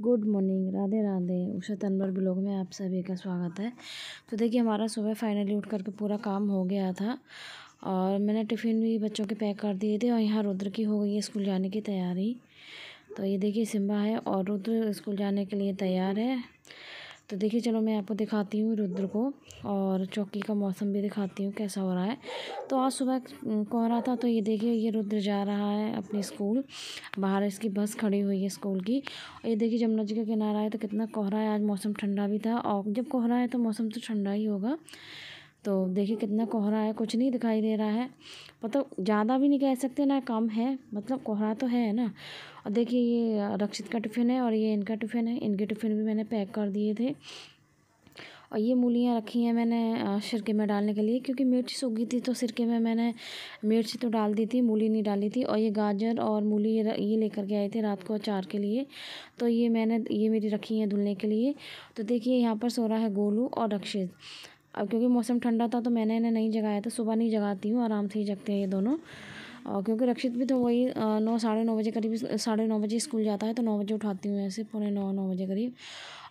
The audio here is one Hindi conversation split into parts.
Good morning, Radhe Radhe. Usha Tanwar blog में आप सभी का स्वागत है। तो देखिए हमारा सुबह फाइनली उठ करके पूरा काम हो गया था और मैंने टिफ़िन भी बच्चों के पैक कर दिए थे और यहाँ रुद्र की हो गई है स्कूल जाने की तैयारी। तो ये देखिए सिम्बा है और रुद्र स्कूल जाने के लिए तैयार है। तो देखिए चलो मैं आपको दिखाती हूँ रुद्र को और चौकी का मौसम भी दिखाती हूँ कैसा हो रहा है। तो आज सुबह कोहरा था तो ये देखिए ये रुद्र जा रहा है अपने स्कूल। बाहर इसकी बस खड़ी हुई है स्कूल की। और ये देखिए जमुना जी का किनारा है तो कितना कोहरा है। आज मौसम ठंडा भी था और जब कोहरा है तो मौसम तो ठंडा ही होगा। तो देखिए कितना कोहरा है, कुछ नहीं दिखाई दे रहा है। मतलब ज़्यादा भी नहीं कह सकते ना कम है, मतलब कोहरा तो है ना। और देखिए ये रक्षित का टिफ़िन है और ये इनका टिफ़िन है। इनके टिफ़िन भी मैंने पैक कर दिए थे। और ये मूलियाँ रखी हैं मैंने सिरके में डालने के लिए, क्योंकि मिर्च सूख थी तो सिरके में मैंने मिर्च तो डाल दी थी, मूली नहीं डाली थी। और ये गाजर और मूली ये लेकर के आए थे रात को अचार के लिए। तो ये मेरी रखी हैं धुलने के लिए। तो देखिए यहाँ पर सो रहा है गोलू और रक्षित। अब क्योंकि मौसम ठंडा था तो मैंने इन्हें नहीं जगाया था। सुबह नहीं जगाती हूँ, आराम से ही जगते हैं ये दोनों। और क्योंकि रक्षित भी तो वही 9 साढ़े 9 बजे करीब 9:30 स्कूल जाता है तो 9 बजे उठाती हूँ, ऐसे 8:45 9 बजे करीब।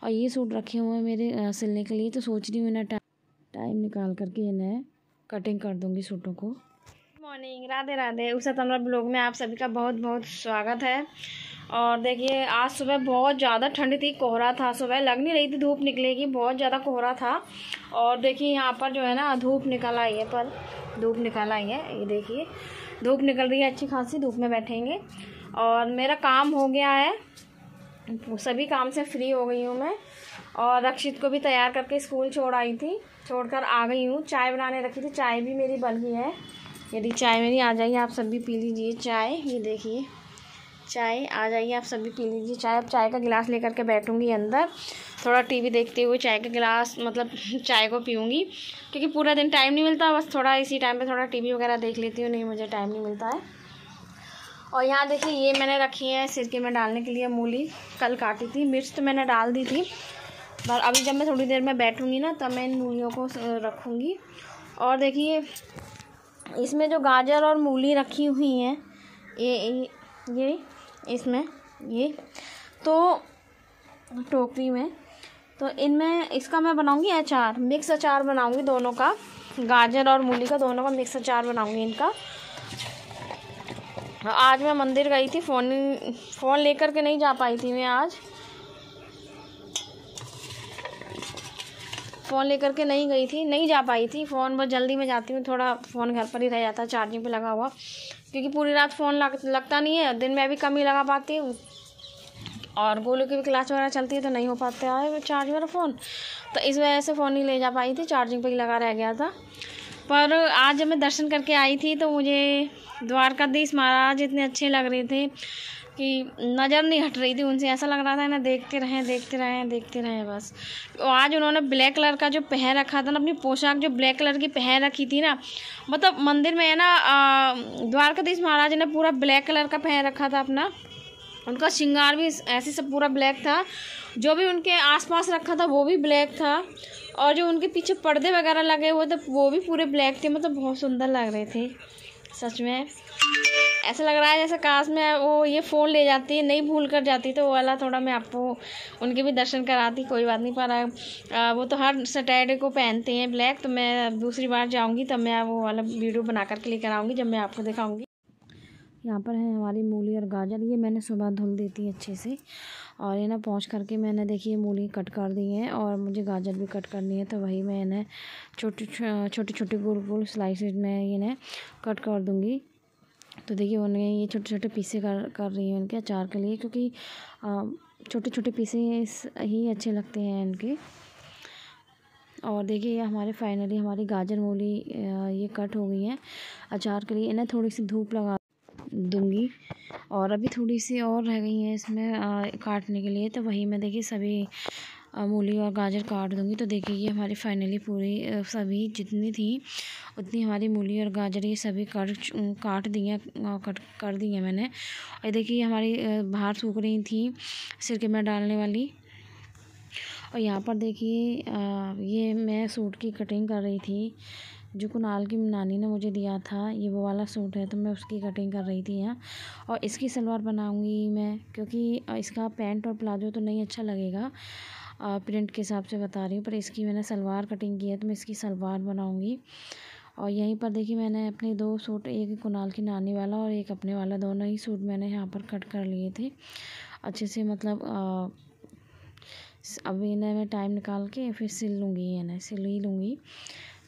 और ये सूट रखे हुए हैं मेरे सिलने के लिए, तो सोच रही हूँ इन्हें टाइम निकाल करके इन्हें कटिंग कर दूँगी सूटों को। मॉर्निंग, राधे राधे। उषा तनवर ब्लॉग में आप सभी का बहुत बहुत स्वागत है। और देखिए आज सुबह बहुत ज़्यादा ठंड थी, कोहरा था। सुबह लग नहीं रही थी धूप निकलेगी, बहुत ज़्यादा कोहरा था। और देखिए यहाँ पर जो है ना धूप निकल आई है, पर धूप निकल आई है। ये देखिए धूप निकल रही है अच्छी खासी, धूप में बैठेंगे। और मेरा काम हो गया है, सभी काम से फ्री हो गई हूँ मैं। और रक्षित को भी तैयार करके स्कूल छोड़ आई थी, छोड़कर आ गई हूँ। चाय बनाने रखी थी, चाय भी मेरी बन गई है। यदि चाय मेरी आ जाइए आप सभी पी लीजिए चाय। ये देखिए चाय आ जाइए, आप सभी पी लीजिए चाय। अब चाय का गिलास लेकर के बैठूंगी अंदर, थोड़ा टीवी देखते हुए चाय का गिलास मतलब चाय को पीऊँगी, क्योंकि पूरा दिन टाइम नहीं मिलता। बस थोड़ा इसी टाइम पे थोड़ा टीवी वगैरह देख लेती हूँ, नहीं मुझे टाइम नहीं मिलता है। और यहाँ देखिए ये मैंने रखी है सिरके में डालने के लिए मूली, कल काटी थी। मिर्च तो मैंने डाल दी थी, पर अभी जब मैं थोड़ी देर में बैठूँगी ना तब मैं इन मूलियों को रखूँगी। और देखिए इसमें जो गाजर और मूली रखी हुई हैं ये इसमें ये तो टोकरी में, तो इनमें इसका मैं बनाऊंगी अचार, मिक्स अचार बनाऊंगी दोनों का, गाजर और मूली का दोनों का मिक्स अचार बनाऊंगी इनका। आज मैं मंदिर गई थी, फ़ोन लेकर के नहीं जा पाई थी मैं आज, फ़ोन लेकर के नहीं जा पाई थी। फ़ोन बहुत जल्दी में जाती हूँ, थोड़ा फ़ोन घर पर ही रह जाता है चार्जिंग पे लगा हुआ, क्योंकि पूरी रात फ़ोन लगता नहीं है। दिन में भी कम ही लगा पाती हूँ, और गोलू की भी क्लास वगैरह चलती है तो नहीं हो पाता है चार्ज मेरा फ़ोन। तो इस वजह से फ़ोन नहीं ले जा पाई थी, चार्जिंग पे ही लगा रह गया था। पर आज जब मैं दर्शन करके आई थी तो मुझे द्वारकाधीश महाराज इतने अच्छे लग रहे थे कि नज़र नहीं हट रही थी उनसे। ऐसा लग रहा था ना देखते रहें बस। और आज उन्होंने ब्लैक कलर का जो पहन रखा था ना, अपनी पोशाक जो ब्लैक कलर की पहन रखी थी ना, मतलब मंदिर में है ना द्वारकाधीश महाराज ने पूरा ब्लैक कलर का पहन रखा था अपना। उनका श्रृंगार भी ऐसे सब पूरा ब्लैक था, जो भी उनके आसपास रखा था वो भी ब्लैक था, और जो उनके पीछे पर्दे वगैरह लगे हुए थे वो भी पूरे ब्लैक थे। मतलब बहुत सुंदर लग रहे थे सच में। ऐसा लग रहा है जैसे काश मैं वो ये फ़ोन ले जाती, नहीं भूल कर जाती तो वो वाला थोड़ा मैं आपको उनके भी दर्शन कराती। कोई बात नहीं, पर वो तो हर सैटरडे को पहनते हैं ब्लैक, तो मैं दूसरी बार जाऊंगी तब मैं वो वाला वीडियो बना करके लेकर आऊँगी, जब मैं आपको दिखाऊँगी। यहाँ पर है हमारी मूली और गाजर, ये मैंने सुबह धुल दी थी अच्छे से। और ये ना पहुँच करके मैंने देखिए मूली कट कर दी है और मुझे गाजर भी कट करनी है, तो वही मैं इन्हें छोटी छोटी गोल गोल स्लाइसेज में इन्हें कट कर दूँगी। तो देखिए उन्हें ये छोटे छोटे पीसे कर रही हूँ इनके अचार के लिए, क्योंकि छोटे छोटे पीसे ही अच्छे लगते हैं इनके। और देखिए ये हमारी गाजर मूली ये कट हो गई हैं अचार के लिए। इन्हें थोड़ी सी धूप लगा दूंगी, और अभी थोड़ी सी और रह गई हैं इसमें काटने के लिए, तो वही मैं देखिए सभी मूली और गाजर काट दूंगी। तो देखिए ये हमारी फाइनली पूरी सभी जितनी थी उतनी हमारी मूली और गाजर ये सभी काट दी हैं, कट कर दी हैं मैंने। और देखिए हमारी बाहर सूख रही थी सिरके में डालने वाली। और यहाँ पर देखिए ये मैं सूट की कटिंग कर रही थी, जो कुणाल की नानी ने मुझे दिया था, ये वो वाला सूट है, तो मैं उसकी कटिंग कर रही थी यहाँ। और इसकी सलवार बनाऊंगी मैं, क्योंकि इसका पैंट और प्लाजो तो नहीं अच्छा लगेगा, प्रिंट के हिसाब से बता रही हूँ, पर इसकी मैंने सलवार कटिंग की है तो मैं इसकी सलवार बनाऊँगी। और यहीं पर देखिए मैंने अपने 2 सूट, एक कुणाल की नानी वाला और एक अपने वाला, दोनों ही सूट मैंने यहाँ पर कट कर लिए थे अच्छे से। मतलब अब इन्हें मैं टाइम निकाल के फिर सिल लूँगी, इन्हें सिल ही लूँगी।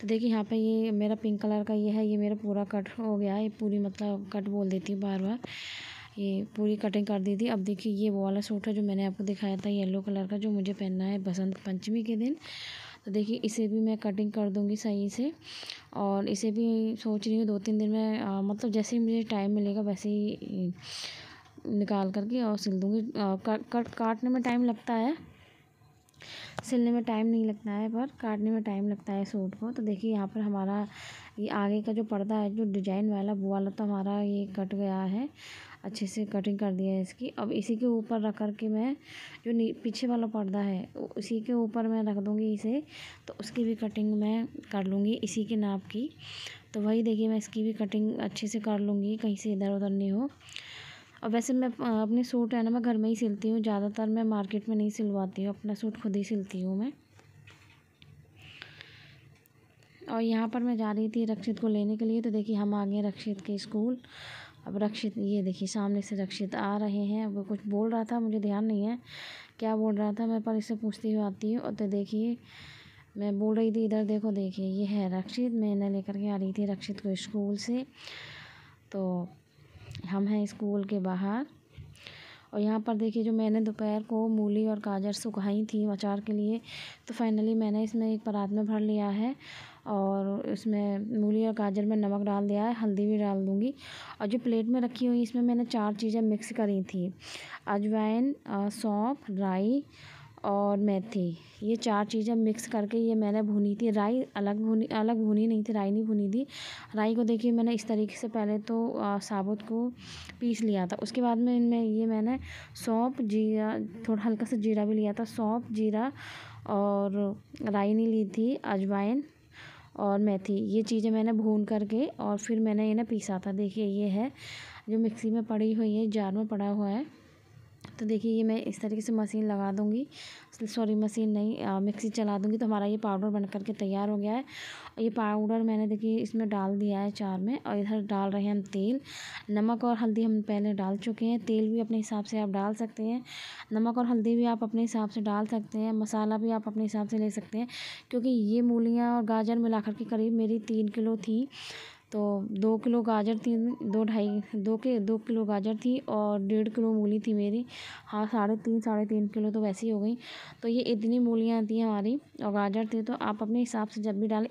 तो देखिए यहाँ पे ये मेरा पिंक कलर का ये है, ये मेरा पूरा कट हो गया है, पूरी मतलब कट बोल देती हूँ बार बार, ये पूरी कटिंग कर दी थी। अब देखिए ये वो वाला सूट है जो मैंने आपको दिखाया था येलो कलर का, जो मुझे पहनना है बसंत पंचमी के दिन। तो देखिए इसे भी मैं कटिंग कर दूँगी सही से, और इसे भी सोच रही हूँ 2-3 दिन में मतलब जैसे ही मुझे टाइम मिलेगा वैसे ही निकाल करके और सिल दूँगी। काटने में टाइम लगता है, सिलने में टाइम नहीं लगता है, पर काटने में टाइम लगता है सूट को। तो देखिए यहाँ पर हमारा ये आगे का जो पर्दा है, जो डिजाइन वाला, वो वाला तो हमारा ये कट गया है, अच्छे से कटिंग कर दिया है इसकी। अब इसी के ऊपर रख कर के मैं जो पीछे वाला पर्दा है उसी के ऊपर मैं रख दूँगी इसे, तो उसकी भी कटिंग मैं कर लूँगी इसी के नाप की। तो वही देखिए मैं इसकी भी कटिंग अच्छे से कर लूँगी, कहीं से इधर उधर नहीं हो। और वैसे मैं अपने सूट है ना, मैं घर में ही सिलती हूँ, ज़्यादातर मैं मार्केट में नहीं सिलवाती हूँ, अपना सूट खुद ही सिलती हूँ मैं। और यहाँ पर मैं जा रही थी रक्षित को लेने के लिए, तो देखिए हम आ गए रक्षित के स्कूल। अब रक्षित, ये देखिए सामने से रक्षित आ रहे हैं, वो कुछ बोल रहा था, मुझे ध्यान नहीं है क्या बोल रहा था, मैं पर इससे पूछती हुई आती हूँ। और तो देखिए मैं बोल रही थी इधर देखो, देखिए ये है रक्षित, मैं इन्हें लेकर के आ रही थी रक्षित को स्कूल से। तो हम हैं स्कूल के बाहर। और यहाँ पर देखिए जो मैंने दोपहर को मूली और गाजर सुखाई थी अचार के लिए, तो फाइनली मैंने इसमें एक परात में भर लिया है, और इसमें मूली और गाजर में नमक डाल दिया है, हल्दी भी डाल दूँगी। और जो प्लेट में रखी हुई इसमें मैंने 4 चीज़ें मिक्स करी थी, अजवाइन, सौंफ, राई और मेथी, ये 4 चीज़ें मिक्स करके ये मैंने भुनी थी। राई अलग भुनी नहीं थी, राई नहीं भुनी थी। राई को देखिए मैंने इस तरीके से पहले तो साबुत को पीस लिया था, उसके बाद में इनमें ये मैंने सौंफ, जीरा, थोड़ा हल्का सा जीरा भी लिया था, सौंफ, जीरा और राई नहीं ली थी, अजवाइन और मेथी, ये चीज़ें मैंने भून करके और फिर मैंने इन्हें पीसा था। देखिए ये है जो मिक्सी में पड़ी हुई है, जार में पड़ा हुआ है। तो देखिए ये मैं इस तरीके से मशीन लगा दूँगी, सॉरी मशीन नहीं, मिक्सी चला दूँगी, तो हमारा ये पाउडर बन कर के तैयार हो गया है। और ये पाउडर मैंने देखिए इसमें डाल दिया है चार में, और इधर डाल रहे हैं हम तेल। नमक और हल्दी हम पहले डाल चुके हैं, तेल भी अपने हिसाब से आप डाल सकते हैं, नमक और हल्दी भी आप अपने हिसाब से डाल सकते हैं, मसाला भी आप अपने हिसाब से ले सकते हैं। क्योंकि ये मूलियाँ और गाजर मिलाकर के करीब मेरी 3 किलो थी, तो 2 किलो गाजर थी, 2 किलो गाजर थी और 1.5 किलो मूली थी मेरी। हाँ, 3.5 किलो तो वैसे ही हो गई। तो ये इतनी मूलियाँ थी हमारी और गाजर थे, तो आप अपने हिसाब से जब भी डालें।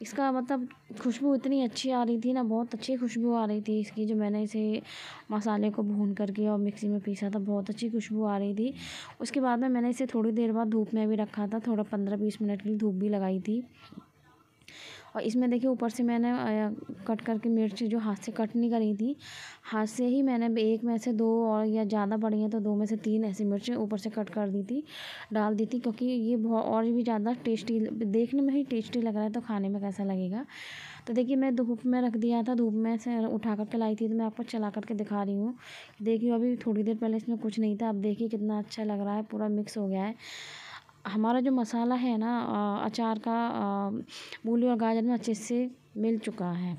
इसका मतलब खुशबू इतनी अच्छी आ रही थी ना, बहुत अच्छी खुशबू आ रही थी इसकी, जो मैंने इसे मसाले को भून करके और मिक्सी में पीसा था, बहुत अच्छी खुशबू आ रही थी। उसके बाद में मैंने इसे थोड़ी देर बाद धूप में भी रखा था, थोड़ा 15-20 मिनट के लिए धूप भी लगाई थी। और इसमें देखिए ऊपर से मैंने कट करके मिर्च जो हाथ से कट नहीं करी थी, हाथ से ही मैंने एक में से 2 और या ज़्यादा बड़ी हैं तो 2 में से 3 ऐसी मिर्चें ऊपर से कट कर दी थी, डाल दी थी, क्योंकि ये बहुत और भी ज़्यादा टेस्टी, देखने में ही टेस्टी लग रहा है तो खाने में कैसा लगेगा। तो देखिए मैं धूप में रख दिया था, धूप में से उठा करके लाई थी, तो मैं आपको चला करके दिखा रही हूँ। देखिए अभी थोड़ी देर पहले इसमें कुछ नहीं था, अब देखिए कितना अच्छा लग रहा है, पूरा मिक्स हो गया है हमारा जो मसाला है ना अचार का, मूली और गाजर में अच्छे से मिल चुका है।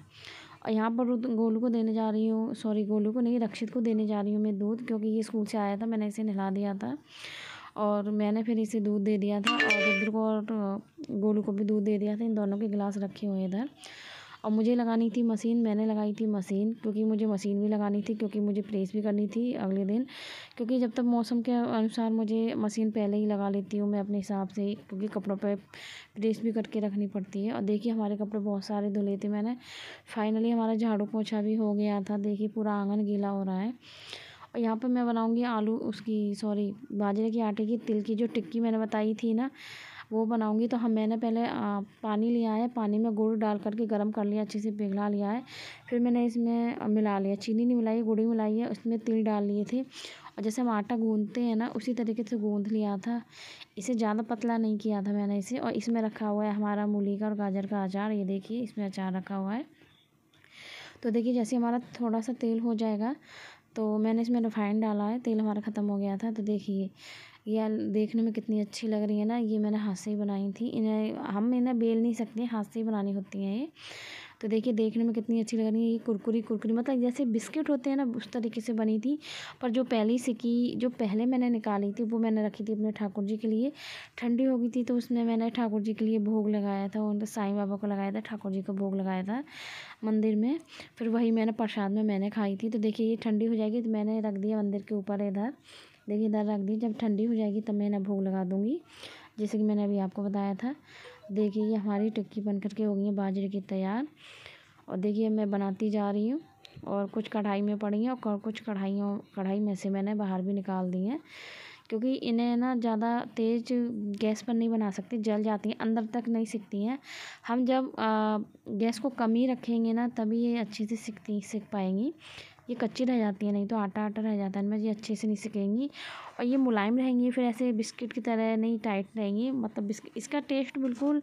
और यहाँ पर गोलू को देने जा रही हूँ, सॉरी गोलू को नहीं, रक्षित को देने जा रही हूँ मैं दूध, क्योंकि ये स्कूल से आया था, मैंने इसे नहला दिया था और मैंने फिर इसे दूध दे दिया था, और रुद्र को और गोलू को भी दूध दे दिया था। इन दोनों के गिलास रखे हुए इधर। और मुझे लगानी थी मशीन, मैंने लगाई थी मशीन, क्योंकि मुझे मशीन भी लगानी थी, क्योंकि मुझे प्रेस भी करनी थी अगले दिन। क्योंकि जब तक मौसम के अनुसार मुझे मशीन पहले ही लगा लेती हूँ मैं अपने हिसाब से, क्योंकि कपड़ों पे प्रेस भी करके रखनी पड़ती है। और देखिए हमारे कपड़े बहुत सारे धुले थे मैंने, फाइनली हमारा झाड़ू पोछा भी हो गया था। देखिए पूरा आंगन गीला हो रहा है। और यहाँ पर मैं बनाऊँगी आलू, उसकी सॉरी बाजरे के आटे की तिल की जो टिक्की मैंने बताई थी ना, वो बनाऊँगी। तो मैंने पहले पानी लिया है, पानी में गुड़ डाल करके गर्म कर लिया, अच्छे से पिघला लिया है। फिर मैंने इसमें मिला लिया, चीनी नहीं मिलाई, गुड़ ही मिलाई है, उसमें तिल डाल लिए थे और जैसे हम आटा गूँधते हैं ना उसी तरीके से गूँध लिया था। इसे ज़्यादा पतला नहीं किया था मैंने इसे। और इसमें रखा हुआ है हमारा मूली का और गाजर का अचार। ये देखिए इसमें अचार रखा हुआ है। तो देखिए जैसे हमारा थोड़ा सा तेल हो जाएगा तो मैंने इसमें रिफाइंड डाला है। तेल हमारा ख़त्म हो गया था। तो देखिए ये देखने में कितनी अच्छी लग रही है ना। ये मैंने हाथ से ही बनाई थी। इन्हें बेल नहीं सकते, हाथ से ही बनानी होती हैं ये। तो देखिए देखने में कितनी अच्छी लग रही है। ये कुरकुरी कुरकुरी मतलब जैसे बिस्किट होते हैं ना उस तरीके से बनी थी। पर जो पहले मैंने निकाली थी वो मैंने रखी थी अपने ठाकुर जी के लिए। ठंडी हो गई थी तो उसमें मैंने ठाकुर जी के लिए भोग लगाया था। उन साईं बाबा को लगाया था, ठाकुर जी को भोग लगाया था मंदिर में। फिर वही मैंने प्रसाद में मैंने खाई थी। तो देखिए ये ठंडी हो जाएगी तो मैंने रख दिया मंदिर के ऊपर इधर। देखिए इधर रख दी। जब ठंडी हो जाएगी तब मैं इन्हें भोग लगा दूँगी, जैसे कि मैंने अभी आपको बताया था। देखिए ये हमारी टिक्की बन कर के हो गई है बाजरे की तैयार। और देखिए मैं बनाती जा रही हूँ और कुछ कढ़ाई में पड़ी हैं और कुछ कढ़ाई में से मैंने बाहर भी निकाल दी हैं, क्योंकि इन्हें ना ज़्यादा तेज़ गैस पर नहीं बना सकते, जल जाती हैं, अंदर तक नहीं सिकती हैं। हम जब गैस को कम ही रखेंगे ना तभी ये अच्छे से सिक पाएंगी। ये कच्ची रह जाती है, नहीं तो आटा आटा रह जाता है इनमें, ये अच्छे से नहीं सिकेंगी। और ये मुलायम रहेंगी, फिर ऐसे बिस्किट की तरह नहीं टाइट रहेंगी। मतलब इसका टेस्ट बिल्कुल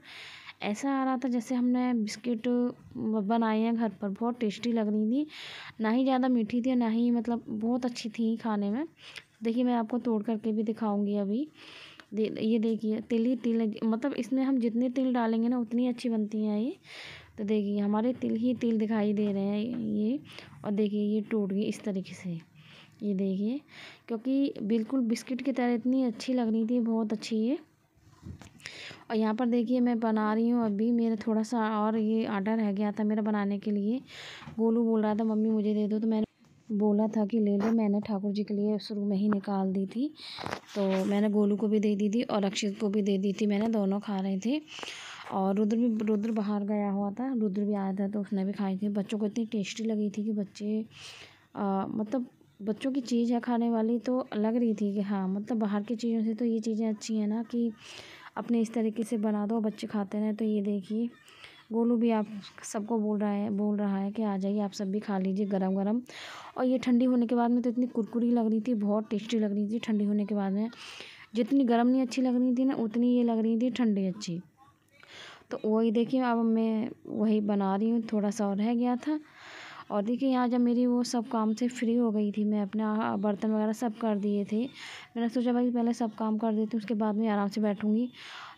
ऐसा आ रहा था जैसे हमने बिस्किट बनाए हैं घर पर। बहुत टेस्टी लग रही थी, ना ही ज़्यादा मीठी थी और ना ही मतलब बहुत अच्छी थी खाने में। देखिए मैं आपको तोड़ करके भी दिखाऊंगी अभी। ये देखिए तिल ही तिल है, मतलब इसमें हम जितने तिल डालेंगे ना उतनी अच्छी बनती हैं ये। तो देखिए हमारे तिल ही तिल दिखाई दे रहे हैं ये। और देखिए ये टूट गई इस तरीके से, ये देखिए, क्योंकि बिल्कुल बिस्किट की तरह इतनी अच्छी लग रही थी, बहुत अच्छी है। और यहाँ पर देखिए मैं बना रही हूँ अभी। मेरा थोड़ा सा और ये आटा रह गया था मेरा बनाने के लिए। गोलू बोल रहा था मम्मी मुझे दे दो, तो मैंने बोला था कि ले लो। मैंने ठाकुर जी के लिए शुरू में ही निकाल दी थी, तो मैंने गोलू को भी दे दी थी और अक्षित को भी दे दी थी। मैंने दोनों खा रहे थे। और रुद्र बाहर गया हुआ था, रुद्र भी आया था तो उसने भी खाई थी। बच्चों को इतनी टेस्टी लगी थी कि बच्चे मतलब बच्चों की चीज़ है खाने वाली, तो लग रही थी कि हाँ मतलब बाहर की चीज़ों से तो ये चीज़ें अच्छी हैं ना, कि अपने इस तरीके से बना दो बच्चे खाते रहें। तो ये देखिए गोलू भी आप सबको बोल रहा है कि आ जाइए आप सब भी खा लीजिए गरम गरम। और ये ठंडी होने के बाद में तो इतनी कुरकुरी लग रही थी, बहुत टेस्टी लग रही थी ठंडी होने के बाद में। जितनी गरम नहीं अच्छी लग रही थी ना उतनी ये लग रही थी ठंडी अच्छी। तो वही देखिए अब मैं वही बना रही हूँ, थोड़ा सा और रह गया था। और देखिए यहाँ जब मेरी वो सब काम से फ्री हो गई थी, मैं अपना बर्तन वगैरह सब कर दिए थे। मैंने सोचा भाई पहले सब काम कर देती हूँ, उसके बाद में आराम से बैठूँगी।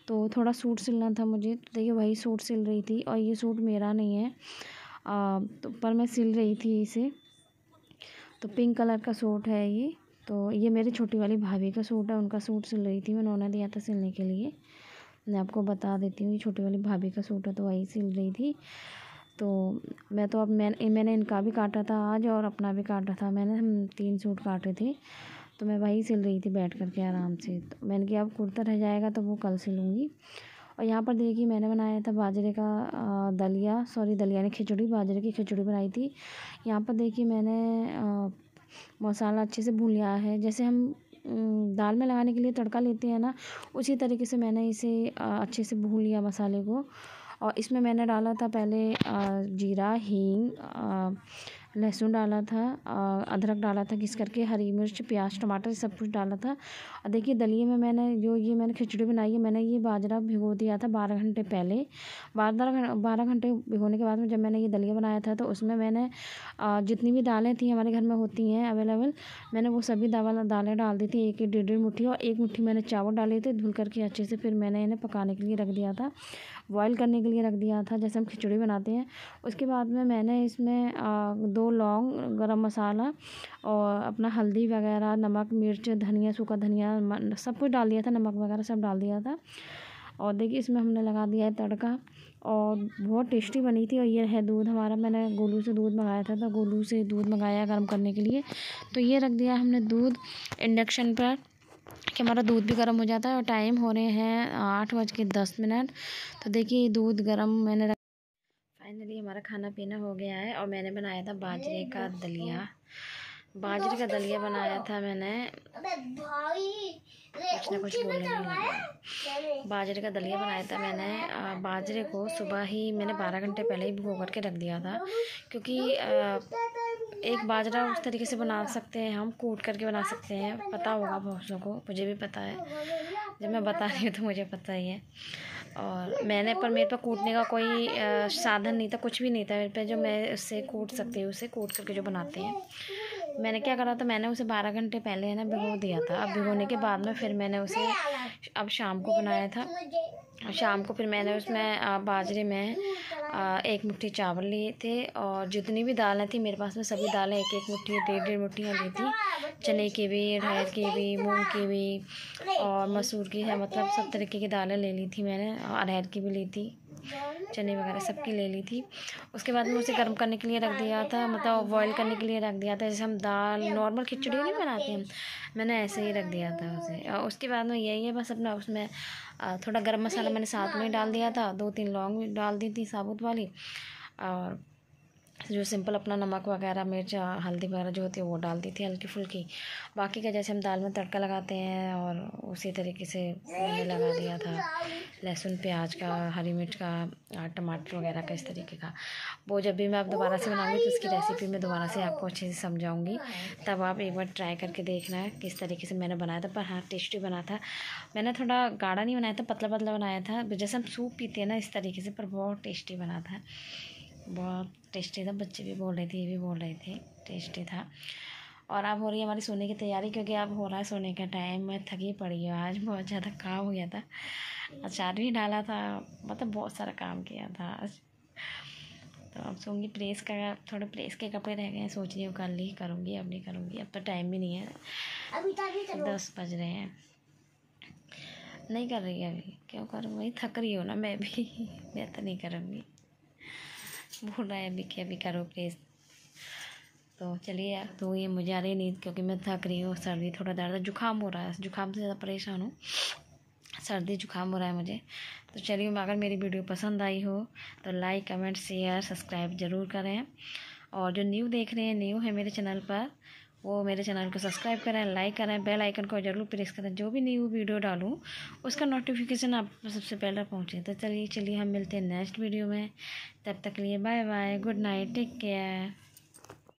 तो थोड़ा सूट सिलना था मुझे, तो देखिए वही सूट सिल रही थी। और ये सूट मेरा नहीं है, तो पर मैं सिल रही थी इसे। तो पिंक कलर का सूट है ये। तो ये मेरी छोटी वाली भाभी का सूट है, उनका सूट सिल रही थी मैं, उन्होंने दिया था सिलने के लिए। मैं आपको बता देती हूँ, ये छोटी वाली भाभी का सूट है तो वही सिल रही थी। तो मैं तो अब मैंने इनका भी काटा था आज और अपना भी काटा था। हम 3 सूट काटे थे, तो मैं वही सिल रही थी बैठ कर के आराम से। तो मैंने कहा अब कुर्ता रह जाएगा तो वो कल सिलूँगी। और यहाँ पर देखिए मैंने बनाया था बाजरे का दलिया नहीं, खिचड़ी, बाजरे की खिचड़ी बनाई थी। यहाँ पर देखिए मैंने मसाला अच्छे से भून लिया है, जैसे हम दाल में लगाने के लिए तड़का लेते हैं ना, उसी तरीके से मैंने इसे अच्छे से भून लिया मसाले को। और इसमें मैंने डाला था पहले जीरा, हींग, लहसुन डाला था, अदरक डाला था घिस करके, हरी मिर्च, प्याज, टमाटर सब कुछ डाला था। और देखिए दलिए में मैंने खिचड़ी बनाई है, मैंने ये बाजरा भिगो दिया था 12 घंटे पहले। 12 घंटे भिगोने के बाद में जब मैंने ये दलिया बनाया था तो उसमें मैंने जितनी भी दालें थी हमारे घर में होती हैं अवेलेबल, मैंने वो सभी दालें डाल दी थी, 1 1 1.5 मुट्ठी। और 1 मुट्ठी मैंने चावल डाले थे धुल करके अच्छे से। फिर मैंने इन्हें पकाने के लिए रख दिया था, बॉयल करने के लिए रख दिया था, जैसे हम खिचड़ी बनाते हैं। उसके बाद में मैंने इसमें 2 लौंग, गरम मसाला और अपना हल्दी वगैरह, नमक, मिर्च, धनिया, सूखा धनिया, सब कुछ डाल दिया था, नमक वगैरह सब डाल दिया था। और देखिए इसमें हमने लगा दिया है तड़का, और बहुत टेस्टी बनी थी। और ये है दूध हमारा, मैंने गोलू से दूध मंगाया था, तो गोलू से दूध मंगाया गर्म करने के लिए। तो ये रख दिया हमने दूध इंडक्शन पर कि हमारा दूध भी गर्म हो जाता है। और टाइम हो रहे हैं 8:10। तो देखिए दूध गर्म मैंने फाइनली हमारा खाना पीना हो गया है। और मैंने बनाया था बाजरे का दलिया बनाया था मैंने। कुछ ना कुछ बोलने में लगा। बाजरे का दलिया बनाया था मैंने। बाजरे को सुबह ही मैंने 12 घंटे पहले ही भिगो करके रख दिया था, क्योंकि एक बाजरा उस तरीके से बना सकते हैं हम, कूट करके बना सकते हैं, पता होगा बहुत लोगों को, मुझे भी पता है, जब मैं बता रही हूँ तो मुझे पता ही है। और मेरे पर कूटने का कोई साधन नहीं था, कुछ भी नहीं था मेरे पे जो मैं उससे कूट सकती हूँ, उसे कूट करके जो बनाते हैं। मैंने क्या करा था, मैंने उसे 12 घंटे पहले है ना भिगो दिया था। अब भिगोने के बाद में फिर मैंने उसे अब शाम को बनाया था। शाम को फिर मैंने उसमें बाजरे में 1 मुट्ठी चावल लिए थे, और जितनी भी दालें थी मेरे पास में सभी दालें 1-1 मुट्ठी 1.5-1.5 मुट्ठियाँ ली थी। चने की भी, अरहर की भी, मूंग की भी और मसूर की है, मतलब सब तरीके की दालें ले ली थी मैंने। अरहर की भी ली थी, चने वगैरह सबकी ले ली थी। उसके बाद में उसे गर्म करने के लिए रख दिया था, मतलब बॉईल करने के लिए रख दिया था, जैसे हम दाल नॉर्मल खिचड़ी नहीं बनाते हैं, मैंने ऐसे ही रख दिया था उसे। और उसके बाद में यही है बस, अपना उसमें थोड़ा गरम मसाला मैंने साथ में ही डाल दिया था, 2-3 लौंग भी डाल दी थी साबुत वाली, और जो सिंपल अपना नमक वगैरह, मिर्च, हल्दी वगैरह जो होती है वो डाल दी थी हल्की फुल्की। बाकी का जैसे हम दाल में तड़का लगाते हैं और उसी तरीके से मैंने लगा दिया था, लहसुन प्याज का, हरी मिर्च का, टमाटर वगैरह का, इस तरीके का। वो जब भी मैं अब दोबारा से बनाऊंगी तो उसकी रेसिपी मैं दोबारा से आपको अच्छे से समझाऊंगी, तब आप एक बार ट्राई करके देखना है किस तरीके से मैंने बनाया था। पर हाँ, टेस्टी बना था। मैंने थोड़ा गाढ़ा नहीं बनाया था, पतला पतला बनाया था, जैसे हम सूप पीते हैं ना इस तरीके से, पर बहुत टेस्टी बना था, बहुत टेस्टी था। बच्चे भी बोल रहे थे, ये भी बोल रहे थे टेस्टी था। और अब हो रही है हमारी सोने की तैयारी, क्योंकि अब हो रहा है सोने का टाइम। मैं थकी पड़ी हूँ, आज बहुत ज़्यादा काम हो गया था, अचार भी डाला था, मतलब बहुत सारा काम किया था आज। तो अब सोऊंगी। प्रेस का, थोड़े प्रेस के कपड़े रह गए हैं, सोच रही हूँ कल ही करूँगी, अब नहीं करूँगी, अब तो टाइम भी नहीं है, 10 बज रहे हैं। नहीं कर रही अभी, क्यों करूँ, वही थक रही हूँ ना मैं भी मैं तो नहीं करूँगी, बोल रहा है अभी कि अभी करो प्लीज़। तो चलिए, तो ये मुझे आ रही नींद, क्योंकि मैं थक रही हूँ, सर्दी, थोड़ा दर्द, जुकाम हो रहा है, जुकाम से ज़्यादा परेशान हूँ, सर्दी जुकाम हो रहा है मुझे। तो चलिए, अगर मेरी वीडियो पसंद आई हो तो लाइक, कमेंट, शेयर, सब्सक्राइब ज़रूर करें। और जो न्यू देख रहे हैं, न्यू है मेरे चैनल पर, वो मेरे चैनल को सब्सक्राइब करें, लाइक करें, बेल आइकन को ज़रूर प्रेस करें, जो भी न्यू वीडियो डालूँ उसका नोटिफिकेशन आपको सबसे पहले पहुँचे। तो चलिए हम मिलते हैं नेक्स्ट वीडियो में, तब तक के लिए bye bye, good night, take care.